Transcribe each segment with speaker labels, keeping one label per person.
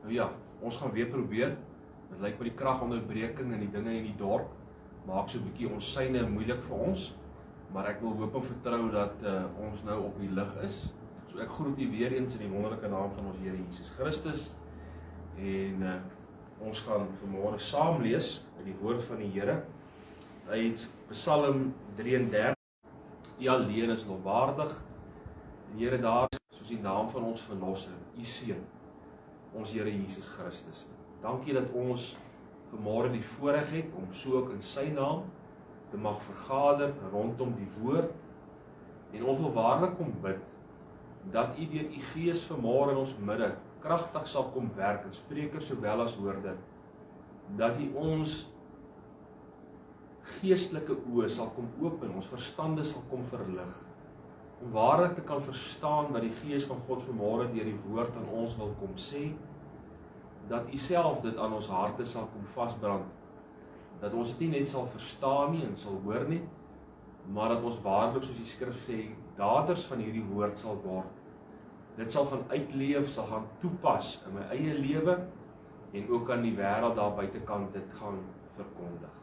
Speaker 1: Nou ja, ons gaan weer probeer. Dit lyk met die kragonderbreking en die dinge in die dorp maak so 'n bietjie ons syne moeilik vir ons, maar ek wil hoop en vertrou dat ons nou op die lig is. So ek groet u weer eens in die wonderlike naam van ons Here Jesus Christus en ons gaan vanmôre saam lees uit die woord van die Here uit Psalm 33. U alleen is lofwaardig. En Here, daar soos die naam van ons verlosser, u seun, ons Here Jesus Christus. Dankie dat ons vanmôre die voorreg het om so ook in sy naam te mag vergader rondom die woord. En ons wil waarlik kom bid dat u deur u Gees vanmôre in ons midde kragtig sal kom werk, en spreker sowel as hoorder, dat u ons geestelike oë sal kom open, ons verstande sal kom verlig, om waarlik te kan verstaan wat die Gees van God vanmôre deur die woord aan ons wil kom sê, dat u self dit aan ons harte sal kom vasbrand, dat ons dit nie net sal verstaan nie en sal hoor nie, maar dat ons waarlik, soos die skrif sê, daders van hierdie woord sal word. Dit sal gaan uitleef, sal gaan toepas in my eie lewe en ook aan die wêreld daar buitekant dit gaan verkondig.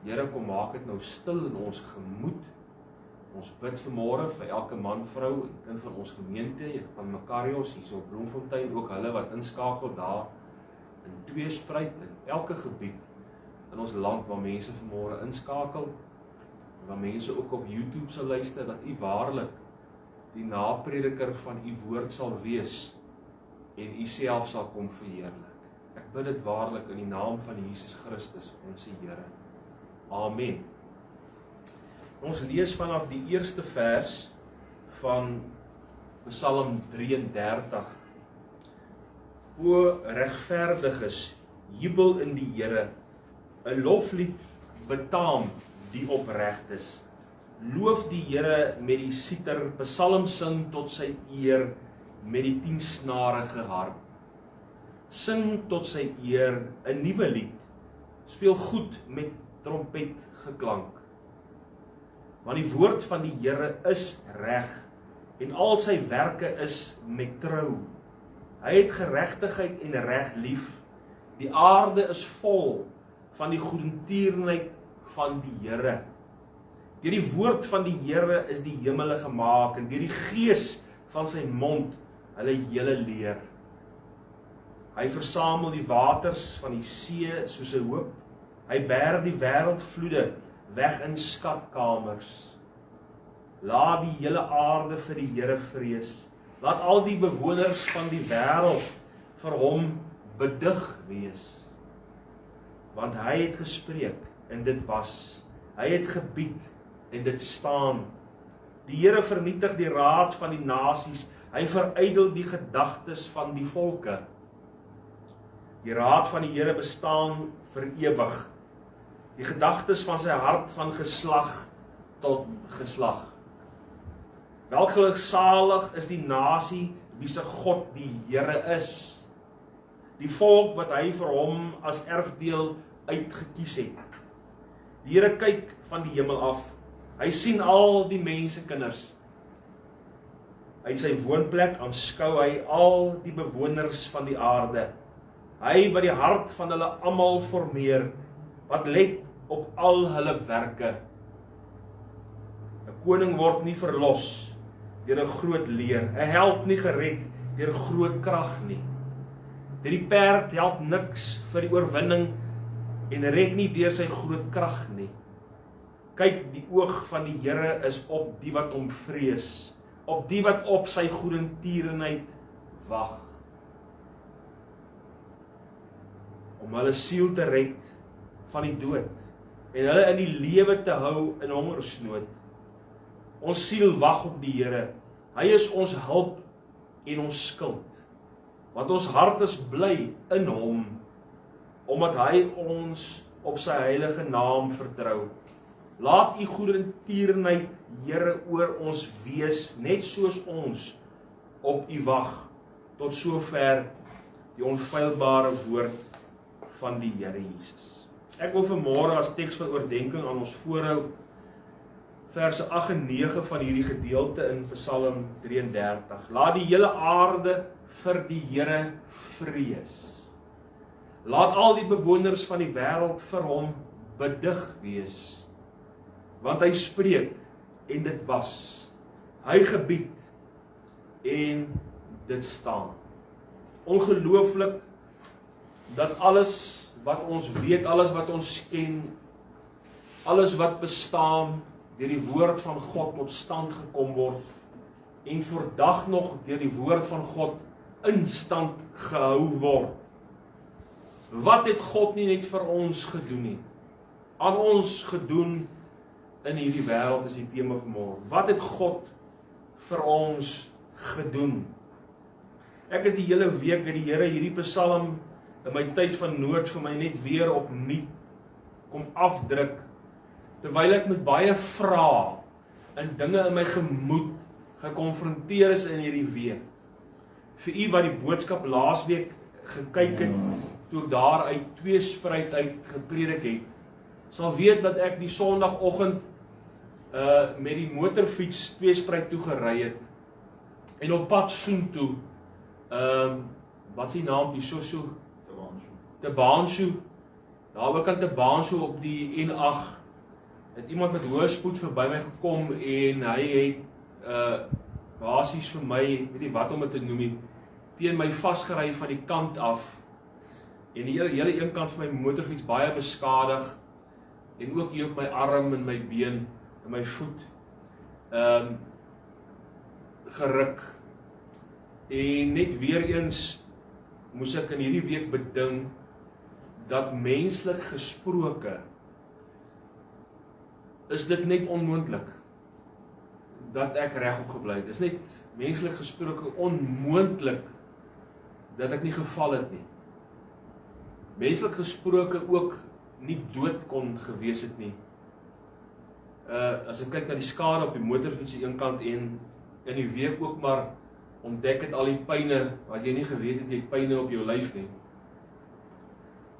Speaker 1: Here, kom maak dit nou stil in ons gemoed. Ons bid vanmôre vir elke man, vrou en kind van ons gemeente, van Makarios hier so op Bloemfontein, ook hulle wat inskakel daar in Tweespruit, in elke gebied in ons land waar mense vanmôre inskakel, waar mense ook op YouTube sal luister, dat u waarlik die naprediker van u woord sal wees en u self sal kom verheerlik. Ek bid dit waarlik in die naam van Jesus Christus, ons Here. Amen. Ons lees vanaf die eerste vers van Psalm 33. O regverdiges, jubel in die Here, 'n loflied betaam die opregtes. Loof die Here met die siter, psalm sing tot sy eer met die 10-snarige harp. Sing tot sy eer 'n nuwe lied, speel goed met trompetgeklank. Want die woord van die Here is reg en al sy werke is met trou. Hy het geregtigheid en reg lief. Die aarde is vol van die goedertierenheid van die Here. Deur die woord van die Here is die hemele gemaak en deur die gees van sy mond hulle hele leer. Hy versamel die waters van die see soos 'n hoop. Hy berg die wêreldvloede weg in skatkamers. Laat die hele aarde vir die Here vrees. Laat al die bewoners van die wêreld vir hom bedig wees. Want hy het gespreek en dit was. Hy het gebied en dit staan. Die Here vernietig die raad van die nasies. Hy verydel die gedagtes van die volke. Die raad van die Here bestaan vir ewig. Die gedagtes van sy hart van geslag tot geslag. Welgeluksalig is die nasie wie se God die Here is. Die volk wat hy vir hom as erfdeel uitgekies het. Die Here kyk van die hemel af. Hy sien al die mensekinders. Uit sy woonplek aanskou hy al die bewoners van die aarde. Hy wat die hart van hulle almal formeer, wat let op al hulle werke. 'n Koning word nie verlos deur 'n groot leer, 'n held nie gered deur groot krag nie. Die perd help niks vir die oorwinning en red nie deur sy groot krag nie. Kyk, die oog van die Here is op die wat hom vrees, op die wat op sy goedertierenheid wag, om hulle siel te red van die dood en hulle in die lewe te hou in hongersnood. Ons siel wag op die Here. Hy is ons hulp en ons skild. Want ons hart is bly in hom, omdat hy ons op sy heilige naam vertrou. Laat u goedertierenheid, Here, oor ons wees, net soos ons op u wag, tot sover die onfeilbare woord van die Here Jesus. Ek wil vanmôre as teks van oordeenking aan ons voorhou verse 8 en 9 van hierdie gedeelte in Psalm 33. Laat die hele aarde vir die Here vrees. Laat al die bewoners van die wêreld vir hom bedig wees. Want hy spreek en dit was. Hy gebied en dit staan. Ongelooflik dat alles wat ons weet, alles wat ons ken, alles wat bestaan, deur die woord van God tot stand gekom word en vandag nog deur die woord van God in stand gehou word. Wat het God nie net vir ons gedoen nie? Aan ons gedoen in hierdie wêreld is die tema van môre. Wat het God vir ons gedoen? Ek is die hele week met die Here hierdie Psalm in my tyd van nood vir my net weer opnuut kom afdruk, terwyl ek met baie vrae en dinge in my gemoed gekonfronteer is in hierdie week. Vir u wat die boodskap laasweek gekyk het, toe ek daar uit Tweespruit uit gepredik het, sal weet dat ek die Sondagoggend met die motorfiets Tweespruit toe gery het, en op pad soontoe, wat is die naam, die Soso? Tebanshoe, daar ook aan Tebanshoe op die N8, het iemand met hoë spoed verby my gekom, en hy het basies vir my, weet nie wat om het te noem nie, teen my vasgery van die kant af, en die hele een kant van my motorfiets baie beskadig, en ook hier op my arm en my been, en my voet, geruk, en net weer eens, moes ek in hierdie week beding, dat menslik gesproke, is dit net onmoontlik, dat ek regop gebly het. Is net menslik gesproke onmoontlik, dat ek nie geval het nie. Menslik gesproke ook nie dood kon gewees het nie. As ek kyk na die skade op die motorfiets aan die een kant en in die week ook maar ontdek het al die pyne, wat jy nie geweet het, jy het pyne op jou lyf nie.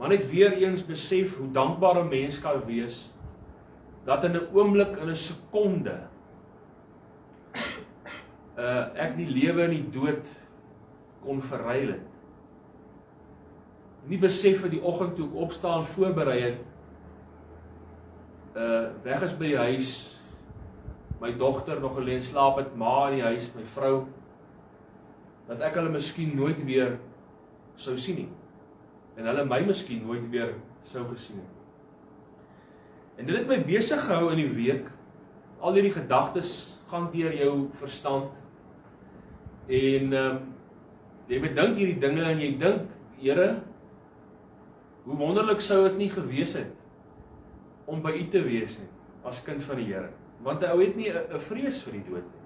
Speaker 1: Maar net weer eens besef hoe dankbaar 'n mens kan wees, dat in 'n oomblik, in 'n sekonde, ek die lewe en die dood kon verruil het. Nie besef dat die oggend toe ek opstaan voorberei het, weg is by die huis, my dogter nog alleen slaap het, ma in die huis, my vrou, dat ek hulle miskien nooit weer sou sien nie. En hulle my miskien nooit weer sou gesien het. En dit het my besig gehou in die week, al hierdie gedagtes gaan deur jou verstand, en jy bedink hierdie dinge, en jy dink, Here, hoe wonderlik sou dit nie gewees het, om by u te wees nie, as kind van die Here. Want 'n ou het nie 'n vrees vir die dood nie.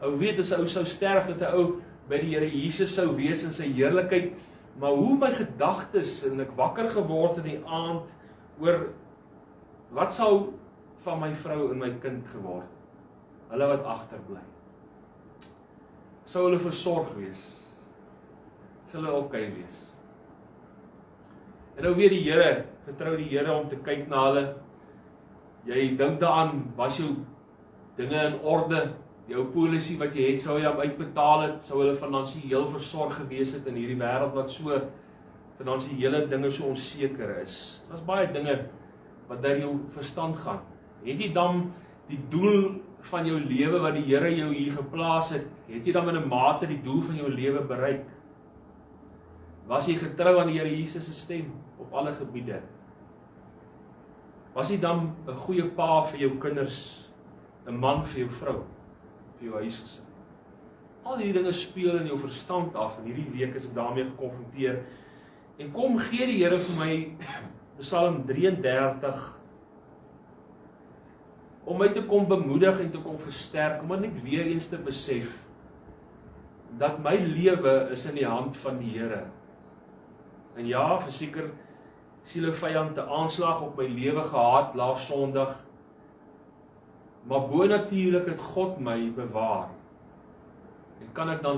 Speaker 1: Ou weet, as 'n ou sou sterf, dat 'n ou by die Here Jesus sou wees in sy heerlikheid, maar hoe my gedagtes, en ek wakker geword in die aand, oor, wat sou van my vrou en my kind geword, hulle wat agterbly? Sou hulle versorg wees? Sou hulle okay wees? En nou weer die Here, vertrou die Here om te kyk na hulle. Jy dink daaraan, was jou dinge in orde, jou polisie wat jy het, sou jy hom uitbetaal het, sou hulle finansiëel versorg gewees het in hierdie wêreld wat so finansiële dinge so onseker is. Daar's baie dinge wat deur jou verstand gaan. Het jy dan die doel van jou lewe wat die Here jou hier geplaas het jy dan in 'n mate die doel van jou lewe bereik? Was jy getrou aan die Here Jesus se stem op alle gebiede? Was jy dan 'n goeie pa vir jou kinders, 'n man vir jou vrou, vir jou huisgesin? Al hierdie dinge speel in jou verstand af, en hierdie week is ek daarmee gekonfronteer. En kom gee die Here vir my Psalm 33 om my te kom bemoedig en te kom versterk, om net weer eens te besef dat my lewe is in die hand van die Here. En ja, verseker, sielevyand 'n aanslag op my lewe gehad laas Sondag, maar bonatuurlik het God my bewaar. En kan ek dan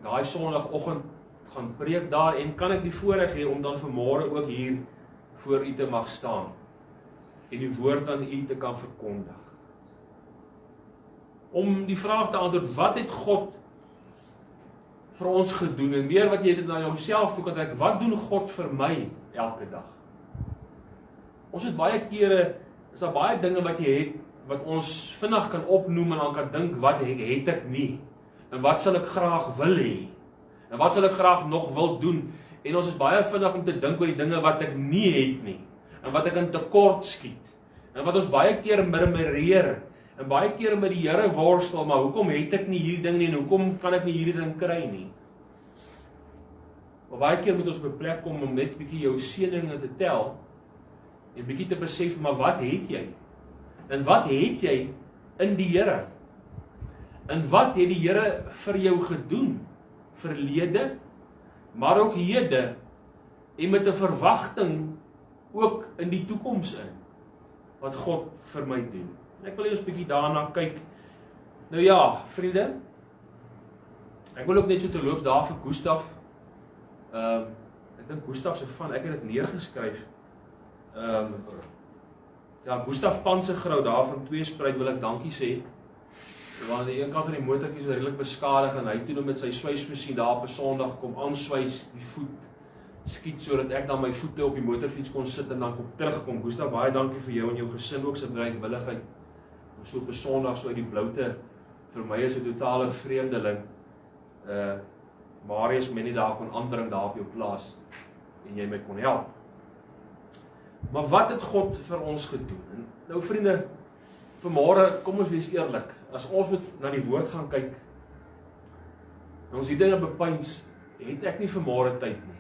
Speaker 1: daai Sondagoggend gaan preek daar, en kan ek die voorreg hê om dan vanmôre ook hier voor u te mag staan en die woord aan u te kan verkondig. om die vraag te antwoord, wat het God vir ons gedoen? En meer wat jy dit na jouself toe kan trek, wat doen God vir my elke dag? Ons het baie kere, is daar baie dinge wat jy het, wat ons vinnig kan opnoem en dan kan dink, wat het ek nie? En wat sal ek graag wil hê? En wat sal ek graag nog wil doen? En ons is baie vinnig om te dink oor die dinge wat ek nie het nie. En wat ek in tekort skiet. En wat ons baie keer murmureer. En baie keer met die Here worstel, maar hoekom het ek nie hierdie ding nie? En hoekom kan ek nie hierdie ding kry nie? Maar baie keer moet ons op 'n plek kom om net bietjie jou seëninge te tel. En bietjie te besef, maar wat het jy? En wat het jy in die Here? En wat het die Here vir jou gedoen? Verlede, maar ook hede, en met 'n verwagting ook in die toekoms in, wat God vir my doen. En ek wil eers 'n bietjie daarna kyk. Nou ja, vriende, ek wil ook net so te loop daar vir Gustaf. Ek dink Gustaf se van, ek het dit neergeskryf. Ja, Gustaf Pansegrou daar van Tweespruit wil ek dankie sê. Want die een kant van die motorfiets is redelik beskadig en hy toe nou met sy swysmasjien daar op 'n Sondag kom aanswys die voet skiet sodat ek dan my voete op die motorfiets kon sit en dan kom terugkom. Gustaf, baie dankie vir jou en jou gesin ook se bereidwilligheid om so op 'n Sondag so uit die bloute, vir my is 'n totale vreemdeling. Marius my nie daar kon aanbring daar op jou plaas en jy my kon help. Maar wat het God vir ons gedoen? En nou vriende, vanmôre, kom ons wees eerlik, as ons moet na die woord gaan kyk, en ons die dinge bepeins, het ek nie vanmôre tyd nie.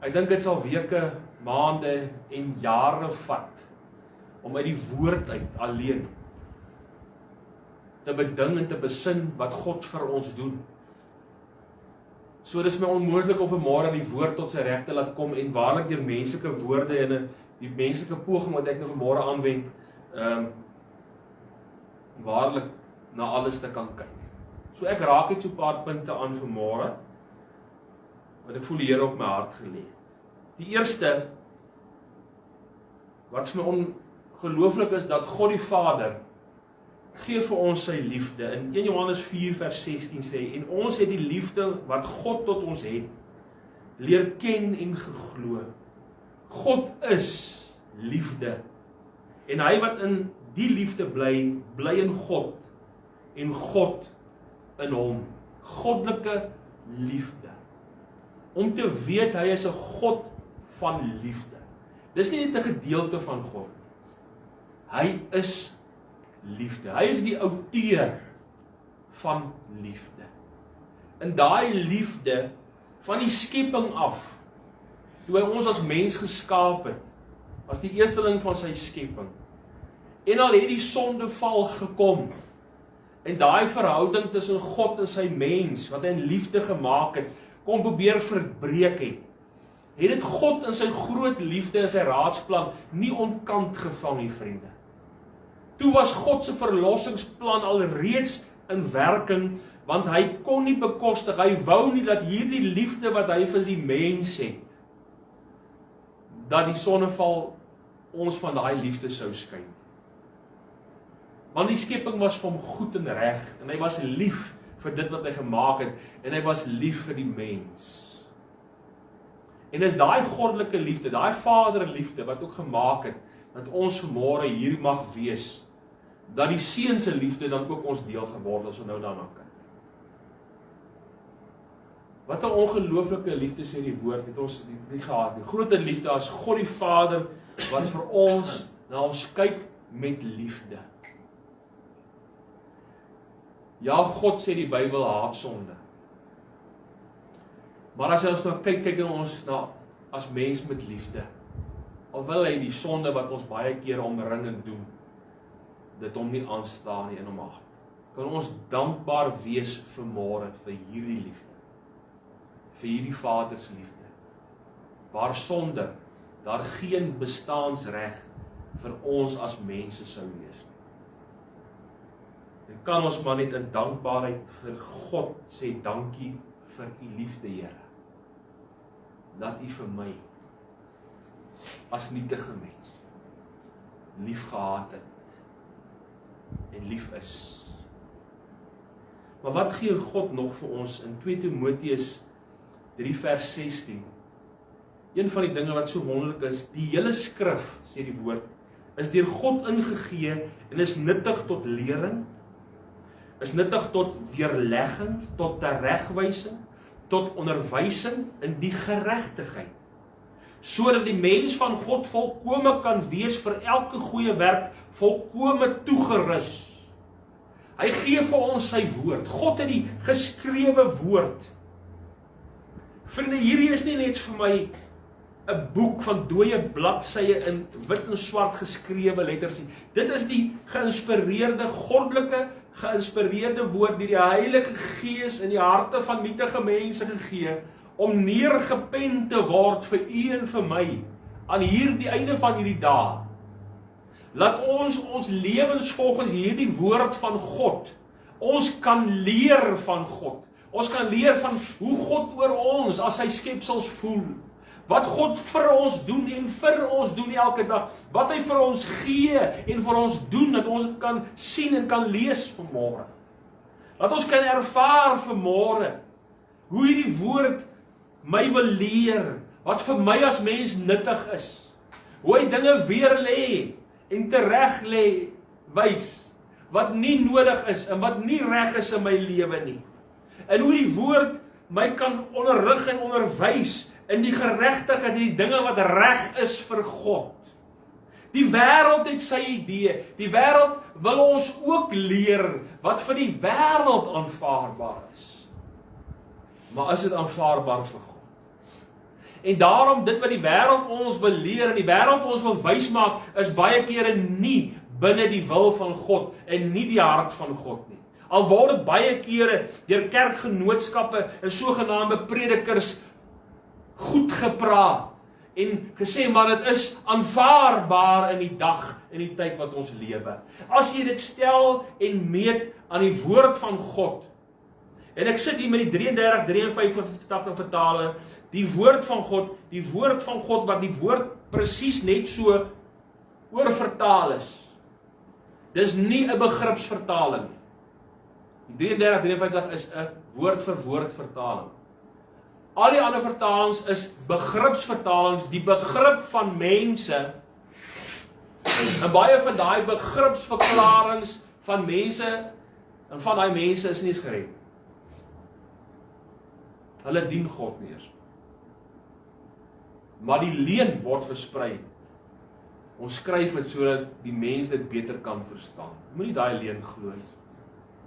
Speaker 1: Ek dink dit sal weke, maande en jare vat, om uit die woord uit alleen, te beding en te besin wat God vir ons doen. So dis my onmoontlik om vanmôre die woord tot sy reg te laat kom, en waarlik deur menslike woorde en die menslike poging wat ek nou vanmôre aanwend, waarlik na alles te kan kyk. So ek raak net so 'n paar punte aan vanmôre, wat ek voel die Here op my hart gelê het. Die eerste, wat vir my ongelooflik is, dat God die Vader gee vir ons sy liefde. In 1 Johannes 4 vers 16 sê, en ons het die liefde wat God tot ons het, leer ken en geglo. God is liefde. En hy wat in die liefde bly, bly in God, en God in hom. Goddelike liefde. Om te weet, hy is 'n God van liefde. Dis nie net 'n gedeelte van God. Hy is liefde. Hy is die outeur van liefde. In daai liefde van die skepping af, toe hy ons as mens geskaap het, as die eersteling van sy skepping, en al het die sondeval gekom, en daai verhouding tussen God en sy mens, wat hy in liefde gemaak het, kon probeer verbreek het dit God in sy groot liefde en sy raadsplan nie ontkant gevang nie, vriende. Toe was God se verlossingsplan alreeds in werking, want hy kon nie bekostig, hy wou nie dat hierdie liefde wat hy vir die mens het, dat die sonneval ons van daai liefde sou skei. Want die skepping was vir hom goed en reg, en hy was lief vir dit wat hy gemaak het, en hy was lief vir die mens. En is daai goddelike liefde, daai vaderliefde wat ook gemaak het, dat ons vanmôre hier mag wees, dat die seun se liefde dan ook ons deel geword, as ons nou daarna kyk. Wat 'n ongelooflike liefde sê die woord, het ons die gehad, die groter liefde as God die Vader, wat vir ons na ons kyk met liefde. Ja, God sê die Bybel haat sonde. Maar as ons nou kyk ons na as mens met liefde. Al wil hy die sonde wat ons baie keer omringend doen, dit hom nie aanstaan nie in hom hart. Kan ons dankbaar wees vanmôre vir hierdie liefde. Vir hierdie Vader se liefde. Waar sonde, daar geen bestaansreg vir ons as mense sou wees nie. En kan ons maar net in dankbaarheid vir God sê dankie vir u liefde, Here. Dat u vir my as nietige mens lief gehad het en lief is. Maar wat gee God nog vir ons in 2 Timoteus 3 vers 16? Een van die dinge wat so wonderlik is, die hele skrif, sê die woord, is deur God ingegee en is nuttig tot lering, is nuttig tot weerlegging, tot teregwysing, tot onderwysing in die geregtigheid, sodat die mens van God volkome kan wees vir elke goeie werk, volkome toegerus. Hy gee vir ons sy woord. God het die geskrewe woord. Vriende, hierdie is nie net vir my 'n boek van dooie bladsye in wit en swart geskrewe letters nie. Dit is die geïnspireerde, goddelike, geïnspireerde woord die Heilige Gees in die harte van nietige mense gegee, om neergepen te word vir u en vir my, aan hierdie einde van hierdie dae. Laat ons lewens volgens hierdie woord van God, ons kan leer van God. Ons kan leer van hoe God oor ons as sy skepsels voel. Wat God vir ons doen en vir ons doen elke dag. Wat hy vir ons gee en vir ons doen, dat ons dit kan sien en kan lees vanmôre. Dat ons kan ervaar vanmôre hoe hierdie woord my wil leer, wat vir my as mens nuttig is. Hoe hy dinge weer lê en tereg lê, wys, wat nie nodig is en wat nie reg is in my lewe nie. En hoe die woord my kan onderrig en onderwys in die geregtigheid, die dinge wat reg is vir God. Die wêreld het sy idee. Die wêreld wil ons ook leer wat vir die wêreld aanvaarbaar is. Maar is dit aanvaarbaar vir God? En daarom dit wat die wêreld ons wil leer en die wêreld ons wil wys maak, is baie kere nie binne die wil van God en nie die hart van God nie. Al word dit baie kere deur kerkgenootskappe en sogenaamde predikers goed gepraat en gesê, maar dit is aanvaarbaar in die dag en die tyd wat ons lewe. As jy dit stel en meet aan die woord van God, en ek sit hier met die 33-53 vertaling, die woord van God, wat die woord presies net so oorvertaal is. Dis nie 'n begripsvertaling. Die 33-53 is 'n woord vir woord vertaling. Al die ander vertalings is begripsvertalings, die begrip van mense, en baie van daai begripsverklarings van mense, en van daai mense is nie eens gered. Hulle dien God nie eens. Maar die leuen word versprei. Ons skryf dit sodat die mense dit beter kan verstaan. Moenie daai leuen glo nie.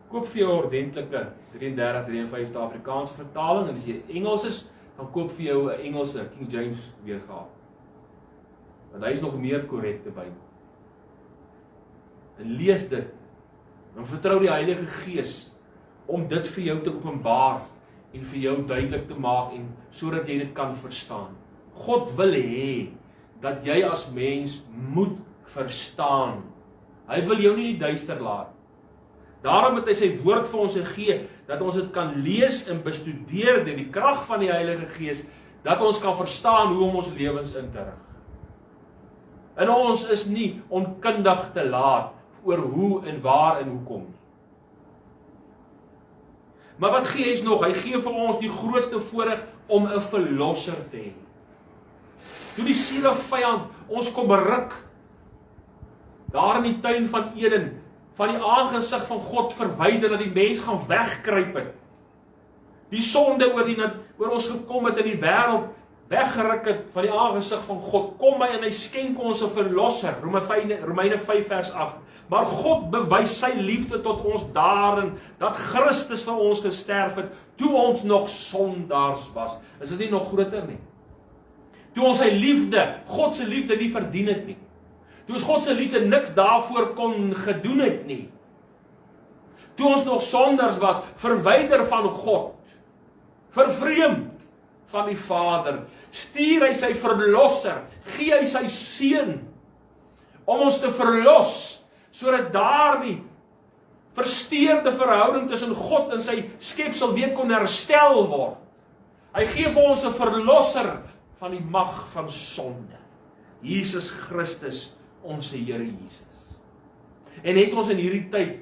Speaker 1: Koop vir jou 'n ordentlike 33-53 Afrikaanse vertaling, en as jy Engels is, dan koop vir jou 'n Engelse King James weergawe. Want hy is nog meer korrekte Bybel. En lees dit. En vertrou die Heilige Gees om dit vir jou te openbaar en vir jou duidelik te maak en sodat jy dit kan verstaan. God wil hê dat jy as mens moet verstaan. Hy wil jou nie in die duister laat. Daarom het hy sy woord vir ons gegee, dat ons dit kan lees en bestudeer deur die krag van die Heilige Gees, dat ons kan verstaan hoe om ons lewens in te rig. En ons is nie onkundig te laat oor hoe en waar en hoekom nie. Maar wat gee hy nog? Hy gee vir ons die grootste voorreg om 'n verlosser te hê. Toe die siele vyand ons kom beruk, daar in die tuin van Eden, van die aangesig van God verwyder, dat die mens gaan wegkruip het. Die sonde oor ons gekom het in die wêreld, weggeruk het van die aangesig van God, kom hy en hy skenk ons 'n verlosser, Romeine 5 vers 8. Maar God bewys sy liefde tot ons daarin, dat Christus vir ons gesterf het, toe ons nog sondaars was. Is dit nie nog groter nie? Toe ons sy liefde, God se liefde nie verdien het nie. Toe ons God se liefde niks daarvoor kon gedoen het nie. Toe ons nog sondaars was, verwyder van God, vervreemd van die Vader, stuur hy sy verlosser, gee hy sy seun, om ons te verlos, sodat daardie versteurde verhouding tussen God en sy skepsel weer kon herstel word. Hy gee vir ons 'n verlosser van die mag van sonde, Jesus Christus, ons Here Jesus. En het ons in hierdie tyd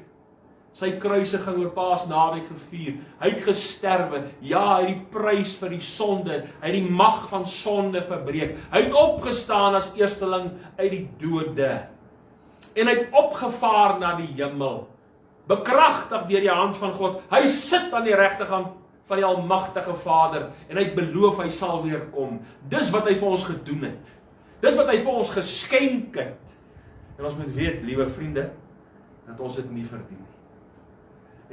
Speaker 1: sy kruisiging oor Paasnaweek gevier. Hy het gesterwe, ja, hy het die prys vir die sonde, hy het die mag van sonde verbreek. Hy het opgestaan as eersteling uit die dode. En hy het opgevaar na die hemel, bekragtig deur die hand van God. Hy sit aan die regterkant van die almagtige Vader, en hy het beloof hy sal weer kom. Dis wat hy vir ons gedoen het. Dis wat hy vir ons geskenk het. En ons moet weet, liewe vriende, dat ons dit nie verdien nie.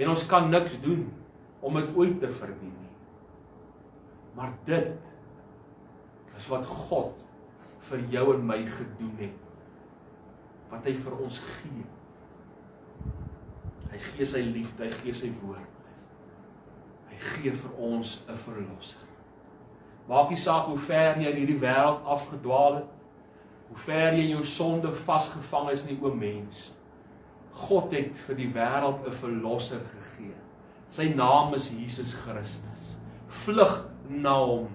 Speaker 1: En ons kan niks doen om dit ooit te verdien nie. Maar dit is wat God vir jou en my gedoen het. Wat hy vir ons gee. Hy gee sy liefde, hy gee sy woord. Hy gee vir ons 'n verlosser. Maak nie saak hoe ver jy in hierdie wêreld afgedwaal het, hoe ver jy in jou sonde vasgevang is nie, o mens. God het vir die wêreld 'n verlosser gegee. Sy naam is Jesus Christus. Vlug na hom.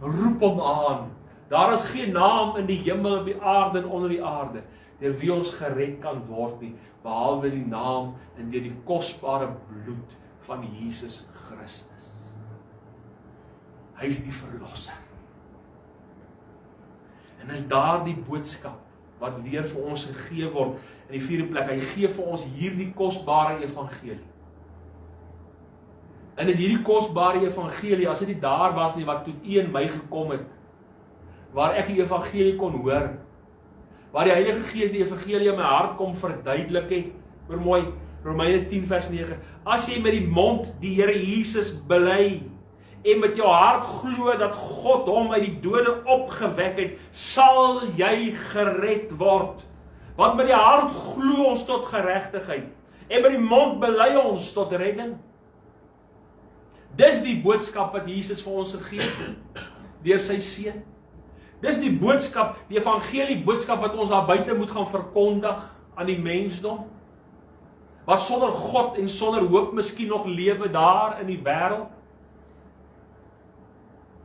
Speaker 1: Roep hom aan. Daar is geen naam in die hemel, op die aarde en onder die aarde, deur wie ons gered kan word nie, behalwe die naam en deur die kosbare bloed van Jesus Christus. Hy is die verlosser. En is daar die boodskap wat weer vir ons gegee word in die vierde plek. Hy gee vir ons hierdie kosbare evangelie. En is hierdie kosbare evangelie, as dit nie daar was nie, wat tot u en my gekom het, waar ek die evangelie kon hoor, waar die Heilige Gees die evangelie in my hart kom verduidelik het. Hoor mooi, Romeine 10 vers 9. As jy met die mond die Here Jesus bely en met jou hart glo dat God hom uit die dode opgewek het, sal jy gered word. Want met die hart glo ons tot geregtigheid en met die mond bely ons tot redding. Dis die boodskap wat Jesus vir ons gegee het deur sy seun. Dis die boodskap, die evangelie boodskap wat ons daar buite moet gaan verkondig aan die mensdom. Wat sonder God en sonder hoop miskien nog lewe daar in die wêreld.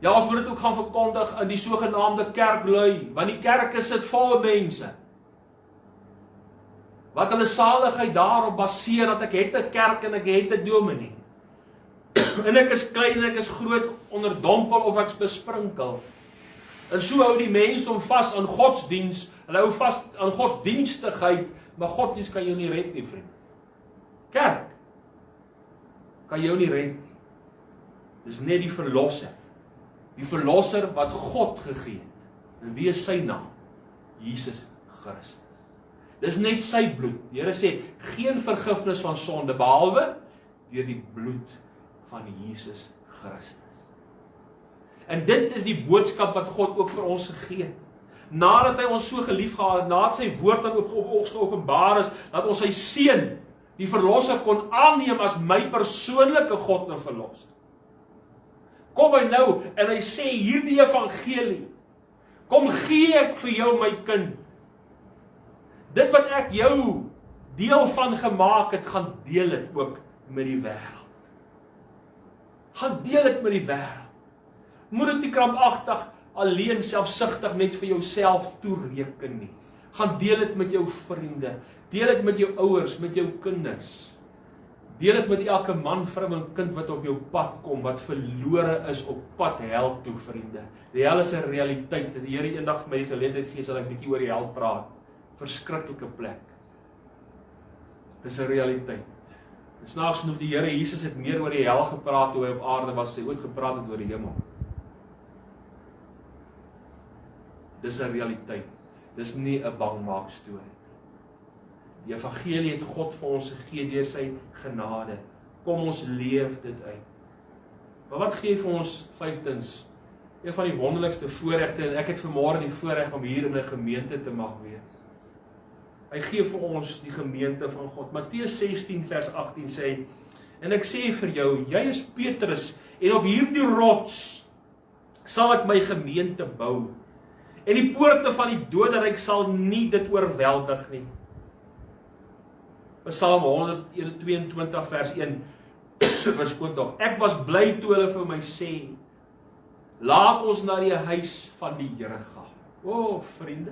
Speaker 1: Ja, ons moet dit ook gaan verkondig in die sogenaamde kerklui, want die kerke sit vol mense. Wat hulle saligheid daarop baseer, dat ek het 'n kerk en ek het 'n dominee. En ek is klein en ek is groot, onderdompel of ek's besprinkel. En so hou die mens om vas aan godsdiens, hulle hou vas aan godsdienstigheid, maar godsdienst kan jou nie red nie, vriend. Kerk kan jou nie red nie. Dis net die verlosser. Die verlosser wat God gegee het. En wie is sy naam? Jesus Christus. Dis net sy bloed. Die Here sê, geen vergifnis van sonde, behalwe deur die bloed van Jesus Christus. En dit is die boodskap wat God ook vir ons gegee het. Nadat hy ons so gelief gehad het, nadat sy woord dan op ons geopenbaar is, dat ons sy seun, die verlosser, kon aanneem as my persoonlike God en verlosser. Kom hy nou en hy sê hierdie evangelie, kom gee ek vir jou my kind. Dit wat ek jou deel van gemaak het, gaan deel het ook met die wêreld. Gaan deel het met die wêreld. Moet dit nie krampagtig, alleen selfsugtig net vir jouself toereken nie. Gaan deel dit met jou vriende, deel dit met jou ouers, met jou kinders. Deel dit met elke man, vrou en kind wat op jou pad kom, wat verlore is op pad hel toe, vriende. Die hel is 'n realiteit. As die Here eendag vir my die geleentheid gee, sal ek bietjie oor die hel praat. Verskriklike plek. Dis 'n realiteit. En snaaks genoeg, die Here Jesus het meer oor die hel gepraat toe hy op aarde was, hy ooit gepraat het oor die hemel. Dis 'n realiteit. Dis nie 'n bangmaak storie. Die evangelie het God vir ons gegee deur sy genade. Kom ons leef dit uit. Maar wat gee vir ons vyftens? Een van die wonderlikste voorregte, en ek het vanmôre die voorreg om hier in 'n gemeente te mag wees. Hy gee vir ons die gemeente van God. Matteus 16 vers 18 sê, en ek sê vir jou, jy is Petrus, en op hierdie rots sal ek my gemeente bou. En die poorte van die doderyk sal nie dit oorweldig nie. Psalm 122 vers 1, verskoon tog, ek was bly toe hulle vir my sê, laat ons na die huis van die Here gaan. O, vriende,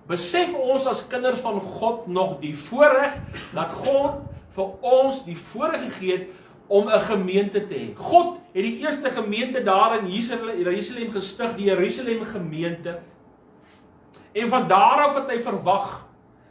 Speaker 1: besef ons as kinders van God nog die voorreg, dat God vir ons die voorreg gegee het om 'n gemeente te hê. God het die eerste gemeente daar in Jerusalem gestig, die Jerusalem gemeente. En van daar af het hy verwag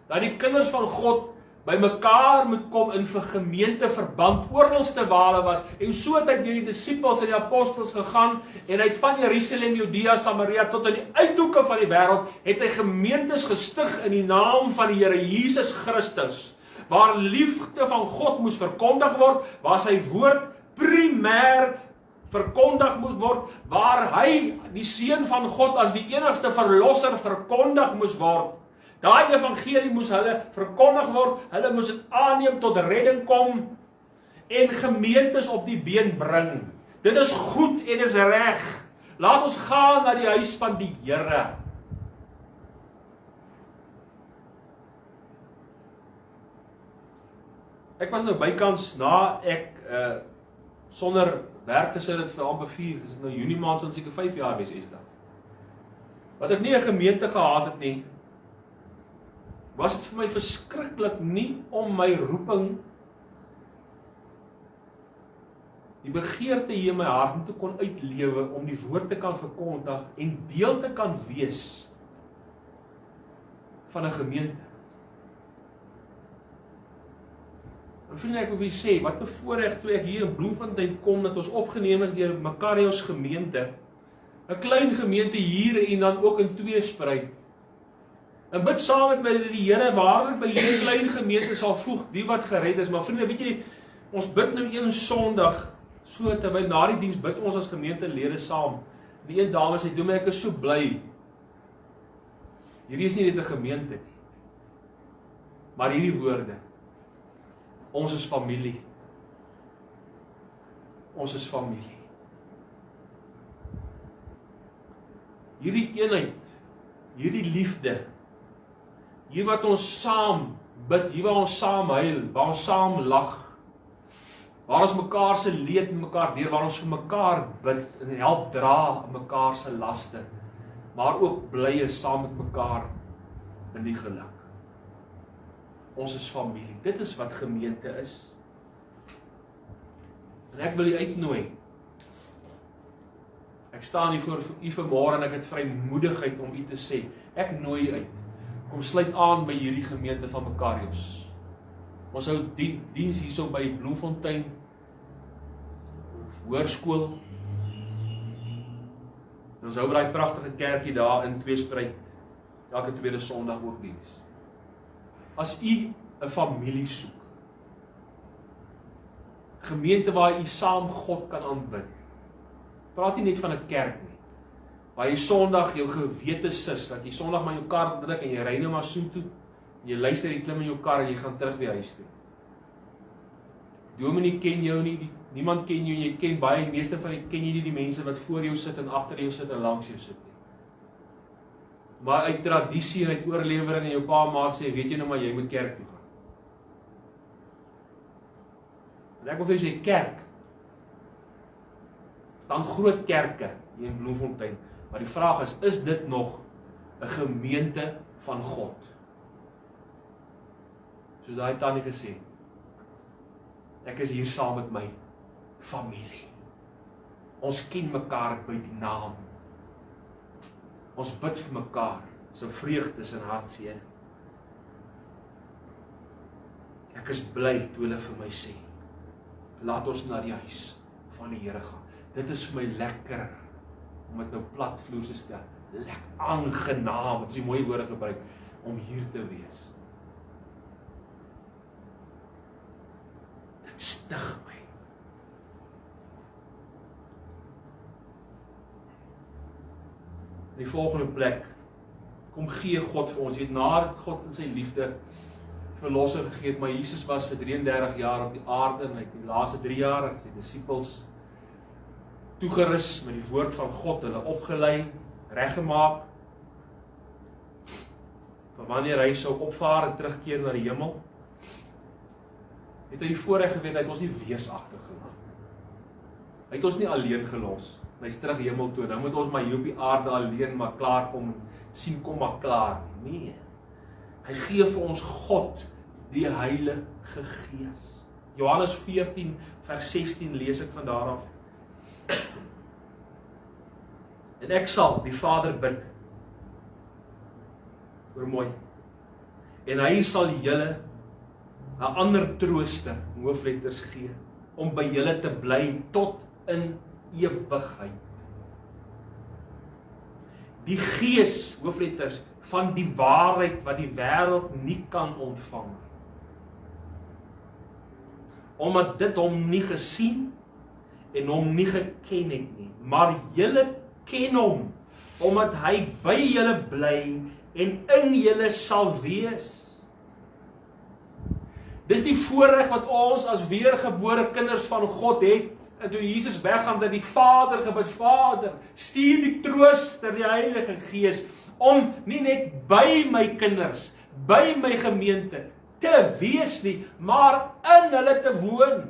Speaker 1: dat die kinders van God by mekaar moet kom in vir gemeenteverband oralste waar hulle was. En so het hy deur die disippels en die apostels gegaan en hy het van Jerusalem, Judea, Samaria tot in die uithoeke van die wêreld het hy gemeentes gestig in die naam van die Here Jesus Christus, waar liefde van God moes verkondig word, waar sy woord primêr verkondig moet word, waar hy, die Seun van God, as die enigste verlosser verkondig moes word. Daai evangelie moes hulle verkondig word, hulle moes dit aanneem, tot redding kom en gemeentes op die been bring. Dit is goed en is reg. Laat ons gaan na die huis van die Here. Ek was nou bykans na ek sonder werk is dit vir amper 4, is nou Junie maand sal seker 5 jaar wees Esda. Wat ek nie 'n gemeente gehad het nie, was dit vir my verskriklik nie om my roeping, die begeerte hier in my hart om te kon uitlewe, om die woord te kan verkondig en deel te kan wees van 'n gemeente. En vriende, ek wil vir julle sê, wat 'n voorreg toe ek hier in Bloemfontein kom, dat ons opgeneem is deur Makarios gemeente, 'n klein gemeente hier en dan ook in Tweespruit. En bid saam met my dat die Here waarlik by hierdie klein gemeente sal voeg, die wat gered is. Maar vriende, weet jy, ons bid nou een Sondag, so terwyl na die diens bid ons as gemeentelede saam. Die een dame sê, "Dominee, ek is so bly. Hierdie is nie net 'n gemeente nie, maar hierdie woorde. Ons is familie. Ons is familie." Hierdie eenheid, hierdie liefde, hier wat ons saam bid, hier waar ons saam huil, waar ons saam lag, waar ons mekaar se leed met mekaar deur, waar ons vir mekaar bid en help dra mekaar se laste, maar ook bly is saam met mekaar in die geluk. Ons is familie. Dit is wat gemeente is. En ek wil u uitnooi. Ek staan hier voor u vanmôre en ek het vrymoedigheid om u te sê, ek nooi u uit. Kom sluit aan by hierdie gemeente van Makarios. Ons hou diens hierso by Bloemfontein Hoërskool. En ons hou by daai pragtige kerkie daar in Tweespruit elke tweede Sondag ook diens. As u 'n familie soek, gemeente waar u saam God kan aanbid, praat nie net van 'n kerk nie, waar jy Sondag jou gewete sis, dat jy Sondag maar jou kar druk en jy ry nou maar soontoe, en jy luister, jy klim in jou kar en jy gaan terug weer huis toe. Dominee ken jou nie, niemand ken jou, jy ken baie, meeste van jy ken jy nie die mense wat voor jou sit en agter jou sit en langs jou sit nie. Maar uit tradisie en uit oorlewering en jou pa maak sê, weet jy nou maar jy moet kerk toe gaan. En ek wil vir jy sê, kerk, staan groot kerke hier in Bloemfontein, maar die vraag is dit nog 'n gemeente van God? Soos daai tannie gesê, ek is hier saam met my familie. Ons ken mekaar by die naam. Ons bid vir mekaar, se vreugdes en hartseer. Ek is bly toe hulle vir my sê, laat ons na die huis van die Here gaan. Dit is vir my lekker, om dit nou platvloers te stel, lekker aangenaam, dit is die mooi woorde gebruik, om hier te wees. Dit stig my. In die volgende plek, kom gee God vir ons, jy weet, na God in sy liefde verlosser gegee het, maar Jesus was vir 33 jaar op die aarde, en hy het die laaste 3 jaar, sy disippels toegerus met die woord van God, hulle opgelei, reggemaak, van wanneer hy sou opvaar en terugkeer na die hemel, het hy die voorreg geweet, hy het ons nie weesagtig gelaat. Hy het ons nie alleen gelos, hy is terug hemel toe, nou moet ons maar hier op die aarde alleen maar klaar kom, sien kom maar klaar. Nee, hy gee vir ons God, die Heilige Gees. Johannes 14 vers 16 lees ek van daar af. En ek sal die Vader bid. Hoor mooi. En hy sal julle 'n ander trooster, hoofletters gee, om by julle te bly tot in ewigheid. Die Gees, hoofletters, van die waarheid wat die wêreld nie kan ontvang. Omdat dit hom nie gesien en hom nie geken het nie. Maar julle ken hom, omdat hy by julle bly en in julle sal wees. Dis die voorreg wat ons as weergebore kinders van God het. En toe Jesus weggaan, dat die Vader gebid, Vader, stuur die trooster, die Heilige Gees, om nie net by my kinders, by my gemeente te wees nie, maar in hulle te woon.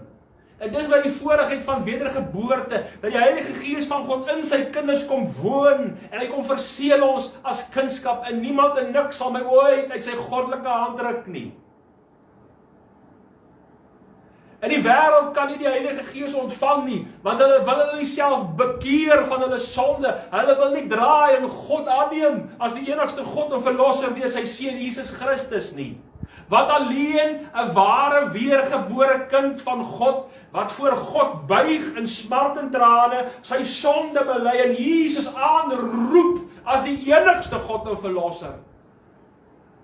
Speaker 1: En dis wat die voorregheid van wedergeboorte, dat die Heilige Gees van God in sy kinders kom woon, en hy kom verseël ons as kindskap, en niemand en niks sal my ooit uit sy goddelike hand ruk nie. En die wêreld kan nie die Heilige Gees ontvang nie, want hulle wil hulle self bekeer van hulle sonde. Hulle wil nie draai en God aanneem as die enigste God en verlosser deur sy seun Jesus Christus nie. Wat alleen 'n ware weergebore kind van God, wat voor God buig in smart en trane, sy sonde bely en Jesus aanroep as die enigste God en verlosser.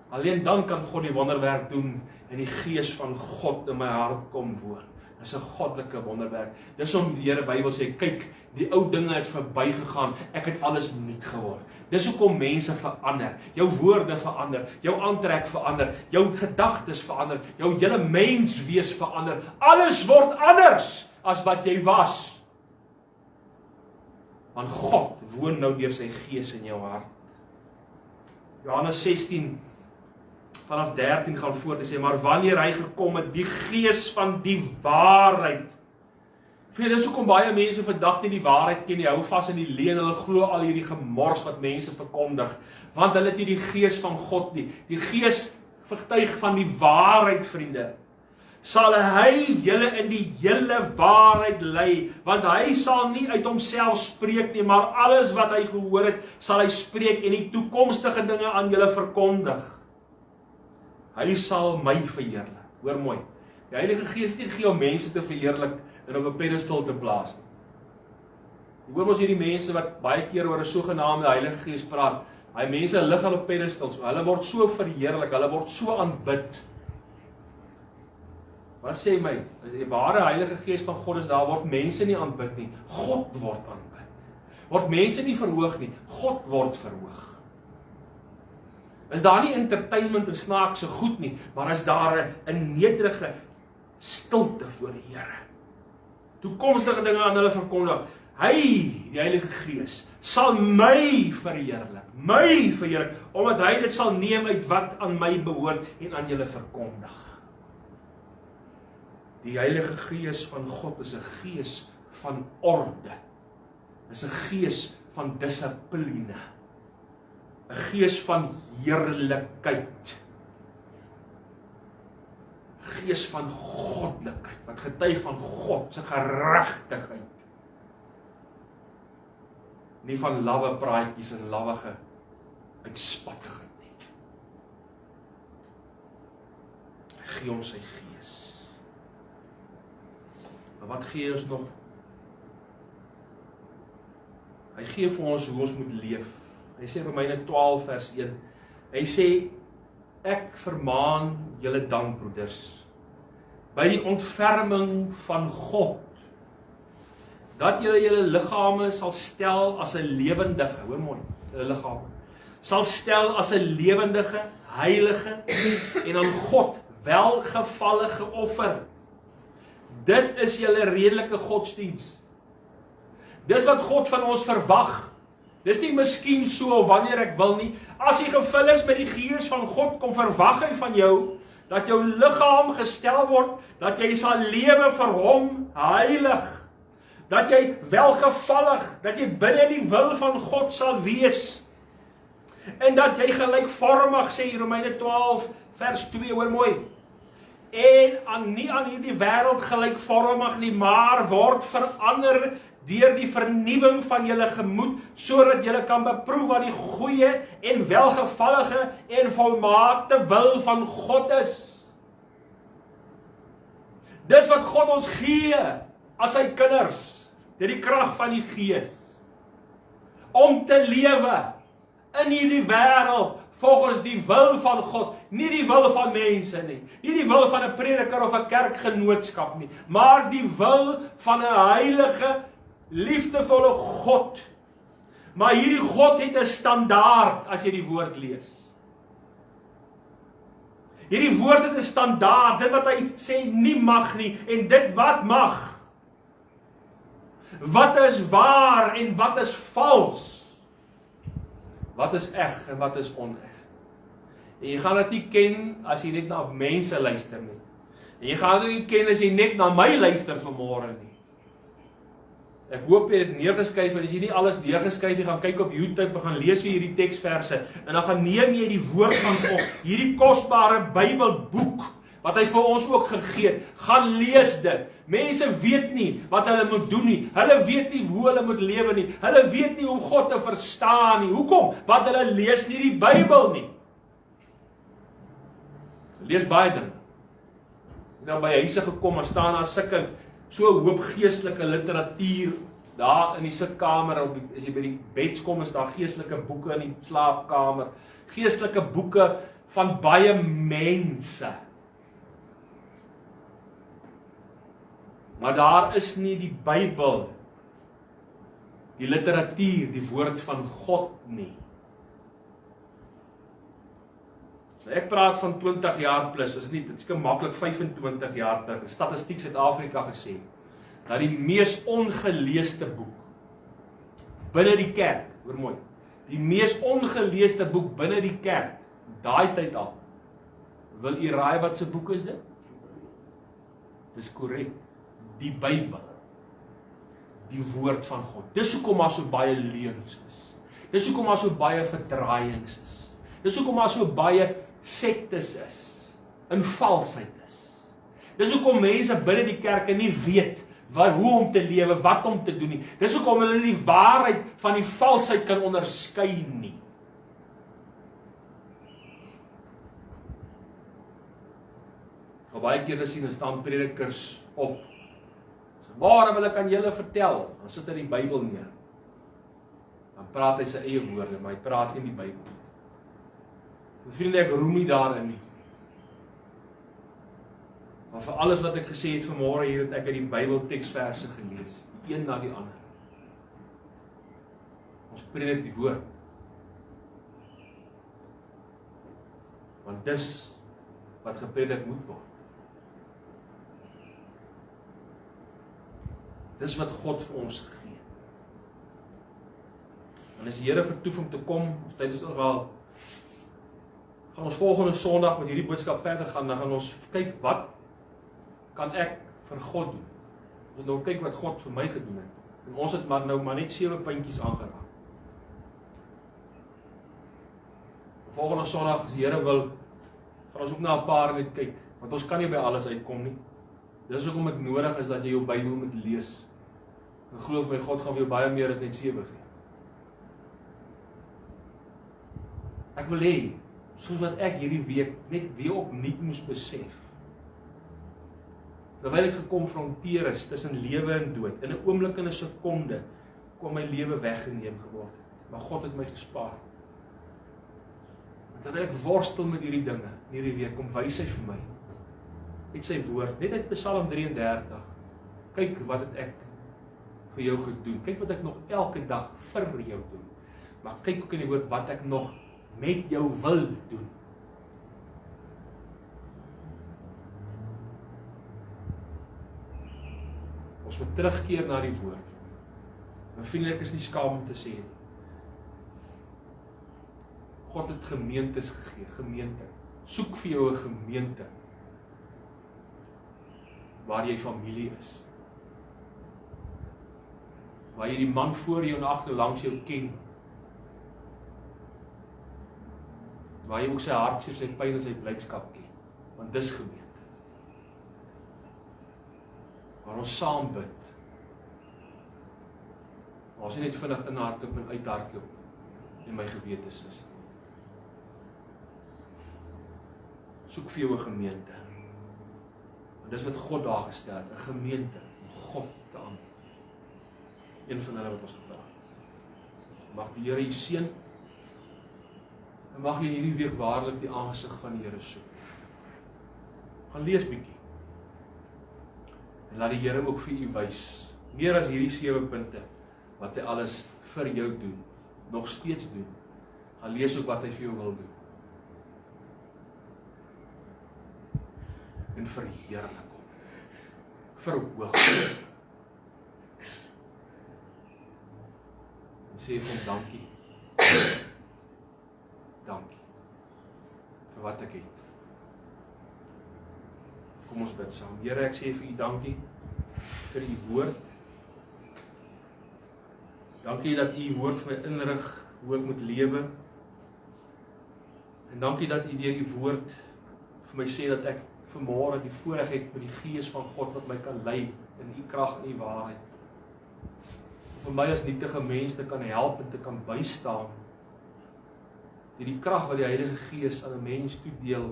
Speaker 1: Alleen dan kan God die wonderwerk doen en die Gees van God in my hart kom woon. Dis 'n goddelike wonderwerk. Dis om die Here Bybel sê, kyk, die ou dinge het verbygegaan, ek het alles nuut geword. Dis hoekom mense verander, jou woorde verander, jou aantrek verander, jou gedagtes verander, jou hele menswees verander. Alles word anders as wat jy was. Want God woon nou deur sy Gees in jou hart. Johannes 16 vanaf 13 gaan voort en sê, maar wanneer hy gekom het, die Gees van die waarheid. Dis hoekom baie mense vandag nie die waarheid ken nie, hou vas in die leuen, hulle glo al hierdie gemors wat mense verkondig, want hulle het nie die Gees van God nie. Die Gees vertuig van die waarheid, vriende. Sal hy julle in die hele waarheid lei, want hy sal nie uit homself spreek nie, maar alles wat hy gehoor het, sal hy spreek en die toekomstige dinge aan julle verkondig. Hy sal my verheerlik. Hoor mooi. Die Heilige Gees het nie gegee om mense te verheerlik en op 'n pedestal te plaas nie. Jy hoor mos hierdie mense wat baie keer oor 'n sogenaamde Heilige Gees praat. Daai mense lig hulle op pedestals. Hulle word so verheerlik, hulle word so aanbid. Wat sê my? As die ware Heilige Gees van God is, daar word mense nie aanbid nie. God word aanbid. Word mense nie verhoog nie. God word verhoog. Is daar nie entertainment en snaakse goed nie, maar is daar 'n nederige stilte voor die Here. Toekomstige dinge aan hulle verkondig. Hy, die Heilige Gees, sal my verheerlik, omdat hy dit sal neem uit wat aan my behoort en aan julle verkondig. Die Heilige Gees van God is 'n gees van orde. Is 'n gees van dissipline. 'n Gees van heerlikheid. Gees van goddelikheid, wat getuig van God se geregtigheid. Nie van lawwe praatjies en lawwige uitspattigheid nie. Gee ons sy Gees. Maar wat gee ons nog? Hy gee vir ons hoe ons moet leef. Hy sê Romeine 12 vers 1. Hy sê, ek vermaan julle dan, broeders, by die ontferming van God, dat julle liggame sal stel as 'n lewendige, hoor mooi, julle liggame, sal stel as 'n lewendige, heilige en aan God welgevallige offer. Dit is julle redelike godsdiens. Dis wat God van ons verwag. Dis nie miskien so of wanneer ek wil nie. As jy gevul is met die Gees van God, kom verwag hy van jou dat jou liggaam gestel word, dat jy sal lewe vir hom heilig. Dat jy welgevallig, dat jy binne die wil van God sal wees. En dat jy gelykvormig, sê Romeine 12 vers 2, hoor mooi. en nie aan hierdie wêreld gelykvormig nie, maar word verander deur die vernuwing van julle gemoed, sodat julle kan beproef wat die goeie en welgevallige en volmaakte wil van God is. Dis wat God ons gee as sy kinders, deur die krag van die Gees, om te lewe in hierdie wêreld volgens die wil van God, nie die wil van mense nie die wil van 'n prediker of 'n kerkgenootskap nie, maar die wil van 'n heilige, liefdevolle God. Maar hierdie God het 'n standaard as jy die woord lees. Hierdie woord het 'n standaard, dit wat hy sê nie mag nie, en dit wat mag. Wat is waar en wat is vals? Wat is eg en wat is oneg? En jy gaan dit nie ken as jy net na mense luister nie. En jy gaan dit nie ken as jy net na my luister vanmôre nie. Ek hoop jy het dit neergeskryf, en as jy nie alles neergeskryf, jy gaan kyk op YouTube en gaan lees vir hierdie teksverse, en dan gaan neem jy die woord van God, hierdie kosbare Bybelboek, wat hy vir ons ook gegee het, gaan lees dit. Mense weet nie wat hulle moet doen nie, hulle weet nie hoe hulle moet lewe nie, hulle weet nie hoe God te verstaan nie. Hoekom? Want hulle lees nie die Bybel nie. Lees baie dinge. Ek het by huise gekom, en staan daar sulke so hoop geestelike literatuur daar in die sitkamer, as jy by die beds kom, is daar geestelike boeke in die slaapkamer, geestelike boeke van baie mense. Maar daar is nie die Bybel, die literatuur, die woord van God nie. So ek praat van 20 jaar plus, is nie, dit is maklik 25 jaar terug, Statistiek Suid-Afrika gesê, dat die mees ongeleesde boek binne die kerk, hoor mooi, die mees ongeleesde boek binne die kerk, daai tyd al, wil u raai wat se boek is dit? Dis korrek, die Bybel, die woord van God. Dis hoekom daar so baie leuns is. Dis hoekom daar so baie verdraaiings is. Dis hoekom daar so baie sektes is, en valsheid is. Dis hoekom mense binne die kerke nie weet hoe om te lewe, wat om te doen nie. Dis hoekom hulle die waarheid van die valsheid kan onderskei nie. Baie kere sien, staan predikers op. Waarom wil ek aan julle vertel? Dan sit hy die Bybel neer. Dan praat hy sy eie woorde, maar hy praat nie die Bybel. En vriende, ek roem nie daarin nie. Maar vir alles wat ek gesê het vanmôre hier, het ek uit die Bybel teksverse gelees, die een na die ander. Ons predik die woord. Want dis wat gepredik moet word. Dis wat God vir ons gegee het. En as die Here vertoef om te kom, ons tyd is al, gaan ons volgende Sondag met hierdie boodskap verder gaan, dan gaan ons kyk wat kan ek vir God doen. Ons nou kyk wat God vir my gedoen het. En ons het maar net 7 puntjies aangeraak. Volgende Sondag, as die Here wil, gaan ons ook na 'n paar net kyk, want ons kan nie by alles uitkom nie. Dis hoekom dit nodig is dat jy jou Bybel moet lees. En glo my, God gaan vir jou baie meer as net 7 gee. Ek wil hê, soos wat ek hierdie week net weer opnuut moes besef, terwyl ek gekonfronteer is tussen lewe en dood, in 'n oomblik en 'n sekonde, kon my lewe weggeneem geword het. Maar God het my gespaar. En terwyl ek worstel met hierdie dinge, hierdie week, kom wys hy vir my, uit sy woord, net uit Psalm 33, kyk wat het ek vir jou gedoen, kyk wat ek nog elke dag vir jou doen, maar kyk ook in die woord, wat ek nog met jou wil doen. Ons moet terugkeer na die woord. En vriendelik is nie skaam om te sê nie. God het gemeentes gegee, gemeente. Soek vir jou 'n gemeente waar jy familie is. Waar jy die man voor jou en agter langs jou ken. Waar jy ook sy hartseer, sy pyn en sy blydskap ken. Want dis gemeente. waar ons saam bid. Maar ons nie net vinnig inhardloop en uithardloop en my gewete sis nie. Soek vir jou 'n gemeente. En dis wat God daar gestel het, 'n gemeente om God te aanbid. Een van hulle wat ons gepraat. Mag die Here u seën. En mag jy hierdie week waarlik die aangesig van die Here soek. Gaan lees bietjie. En laat die Here ook vir u wys, meer as hierdie 7 punte, wat hy alles vir jou doen, nog steeds doen. Gaan lees ook wat hy vir jou wil doen. En verheerlik hom. Verhoog hom. En sê vir hom dankie. Dankie vir wat ek het. Kom ons bid saam. Here, ek sê vir u dankie vir u woord. Dankie dat u woord vir my inrig hoe ek moet lewe. En dankie dat u deur die woord vir my sê dat ek vanmôre die voorreg het met die Gees van God wat my kan lei in u krag en u waarheid. Vir my as nietige mens te kan help en te kan bystaan. Die krag wat die Heilige Gees aan 'n mens toedeel,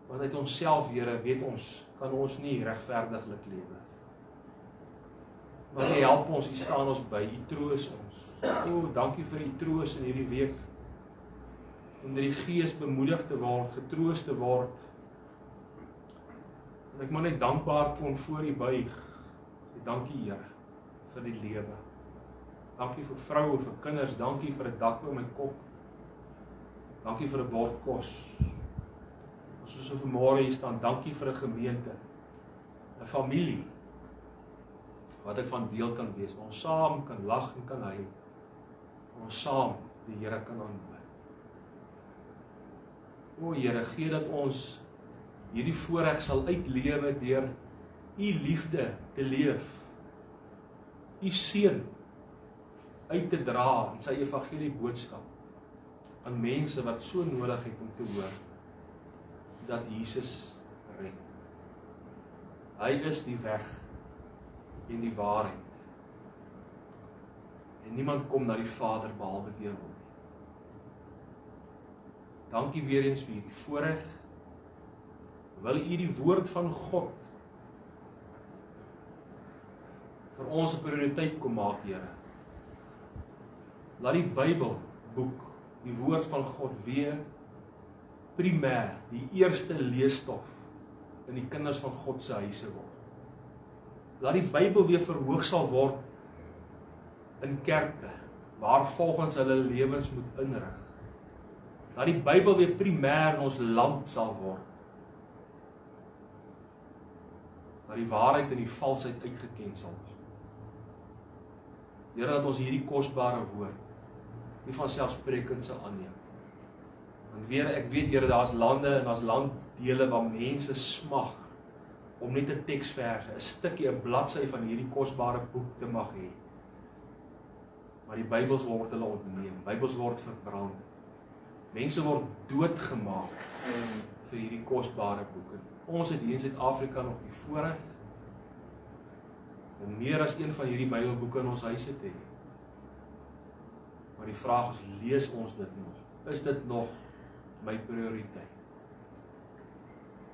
Speaker 1: want uit onsself, Here, weet ons, kan ons nie regverdiglik lewe. Maar u help ons, u staan ons by, u troos ons. O, dankie vir u troos in hierdie week. Om deur die Gees bemoedig te word, getroos te word. En ek mag net dankbaar kon voor u buig. Dankie, Here, vir die lewe. Dankie vir vroue, vir kinders, dankie vir 'n dak oor my kop. Dankie vir 'n bord kos. Soos ons vanmôre hier staan, dankie vir 'n gemeente, 'n familie, wat ek van deel kan wees, waar ons saam kan lag en kan huil, waar ons saam die Here kan aanbid. O Here, gee dat ons hierdie voorreg sal uitlewe deur u liefde te leef, u seun uit te dra in sy evangelie boodskap aan mense wat so nodig het om te hoor dat Jesus red. Hy is die weg en die waarheid. En niemand kom na die Vader behalwe deur hom. Dankie weer eens vir die voorreg. Wil u die woord van God vir ons 'n prioriteit kom maak, Here. Laat die Bybelboek, die woord van God, weer primêr die eerste leesstof in die kinders van God se huise word. Laat die Bybel weer verhoog sal word in kerke, waar volgens hulle lewens moet inrig. Laat die Bybel weer primêr in ons land sal word. Laat die waarheid en die valsheid uitgeken sal word. Here, dat ons hierdie kosbare woord nie van selfsprekend sal aanneem. Want weer, ek weet, Here, daar's lande en daar's landdele waar mense smag om net 'n teksverse, 'n stukkie, 'n bladsy van hierdie kosbare boek te mag hê. Maar die Bybels word hulle ontneem, Bybels word verbrand. Mense word doodgemaak vir hierdie kosbare boeke. Ons het hier in Suid-Afrika nog die voorreg om meer as een van hierdie Bybelboeke in ons huise te hê. Maar die vraag is, lees ons dit nog? Is dit nog my prioriteit?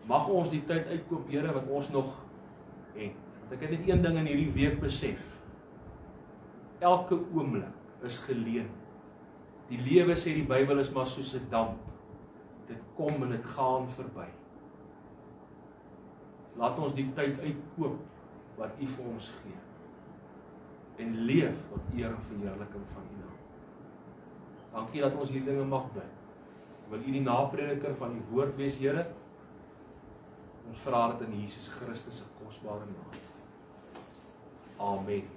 Speaker 1: Mag ons die tyd uitkoop, Here, wat ons nog het. Want ek het net een ding in hierdie week besef. Elke oomblik is geleen. Die lewe, sê die Bybel, is maar soos 'n damp. Dit kom en dit gaan verby. Laat ons die tyd uitkoop wat U vir ons gee. En leef tot eer en verheerliking van U naam. Dankie dat ons hierdie dinge mag bid. Wil U die naprediker van die woord wees, Here? Ons vra dit in Jesus Christus se kosbare naam. Amen.